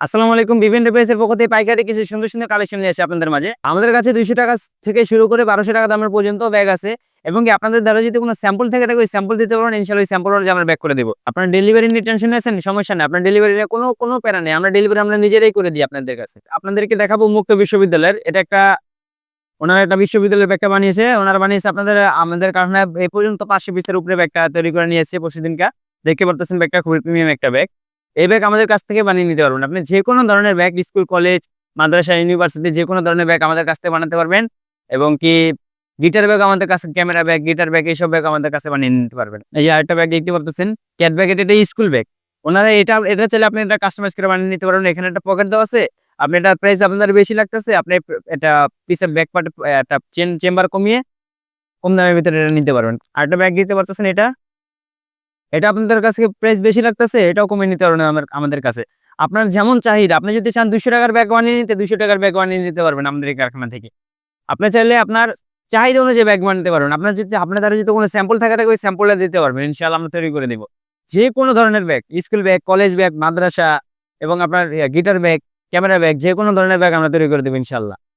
আসসালামু আলাইকুম। বিভিন্ন এন্টারপ্রাইজের পক্ষ থেকে পাইকারি কিছু সুন্দর, সুন্দর কালেকশন নিয়ে আসছি আপনাদের মাঝে। আমাদের কাছে ৳200 থেকে শুরু করে ৳1200 দামের পর্যন্ত ব্যাগ আছে এবং কি আপনাদের দ্বারা যদি কোনো স্যাম্পল থেকে থাকে ওই স্যাম্পল দিতে পারেন, ইনশাআল্লাহ ওই স্যাম্পল অনুযায়ী আমরা ব্যাক করে দেব। আপনারা ডেলিভারি নিয়ে টেনশন আছেন? সমস্যা নাই। আপনার ডেলিভারি নিয়ে কোনো প্যারা নেই। আমরা ডেলিভারি আমরা নিজেরাই করে দিই আপনাদের কাছে। আপনাদেরকে দেখাবো মুক্ত বিশ্ববিদ্যালয়ের। এটা একটা ওনারা একটা বিশ্ববিদ্যালয়ের ব্যাগটা বানিয়েছে। ওনারা বানিয়েছে আমাদের কারখানায় এ পর্যন্ত 500 পিসের উপরে ব্যাগটা তৈরি করে নিয়েছে পরশুদিনকা। দেখতে পারতেছেন ব্যাগটা খুবই প্রিমিয়াম একটা ব্যাগ। এই ব্যাগ আমাদের কাছ থেকে বানিয়ে নিতে পারবেন। আপনি যেকোনো ধরনের ব্যাগ স্কুল, কলেজ, মাদ্রাসা, ইউনিভার্সিটি যেকোনো ধরনের ব্যাগ আমাদের কাছ থেকে বানাতে পারবেন এবং কি গিটার ব্যাগ আমাদের কাছে ক্যামেরা ব্যাগ, গিটার ব্যাগ এইসব ব্যাগ আমাদের কাছে বানিয়ে নিতে পারবেন। এই যে আরেকটা ব্যাগ দেখতে পারতেছেন ক্যাট ব্যাগ এটা স্কুল ব্যাগ। ওনারা এটা চাইলে আপনি এটা কাস্টমাইজ করে বানিয়ে নিতে পারবেন। এখানে একটা পকেট দেওয়া আছে। আপনি এটার প্রাইস আপনার বেশি লাগতেছে। আপনি এটা পিসের ব্যাক পার্ট একটা চেম্বার কমিয়ে কম দামের ভিতরে এটা নিতে পারবেন। আরেকটা ব্যাগ দিতে পারতেছেন এটা আপনাদের কাছে প্রাইস বেশি লাগতেছে, এটাও কমিয়ে নিতে পারবেন আমাদের কাছে। আপনার যেমন চাহিদা, আপনি যদি চান ৳200 ব্যাগ বানিয়ে নিতে, ৳200 ব্যাগ বানিয়ে নিতে পারবেন আমাদের এই কারখানা থেকে। আপনি চাইলে আপনার চাহিদা অনুযায়ী ব্যাগ বানাতে পারবেন। আপনার দ্বারা যদি কোনো স্যাম্পল থাকে ওই স্যাম্পলটা দিতে পারবেন। ইনশাআল্লাহ আমরা তৈরি করে দিব। যেকোনো ধরনের bag, school bag, college bag, মাদ্রাসা এবং আপনার গিটার ব্যাগ, ক্যামেরা ব্যাগ যেকোনো ধরনের ব্যাগ আমরা তৈরি করে দেব ইনশাআল্লাহ।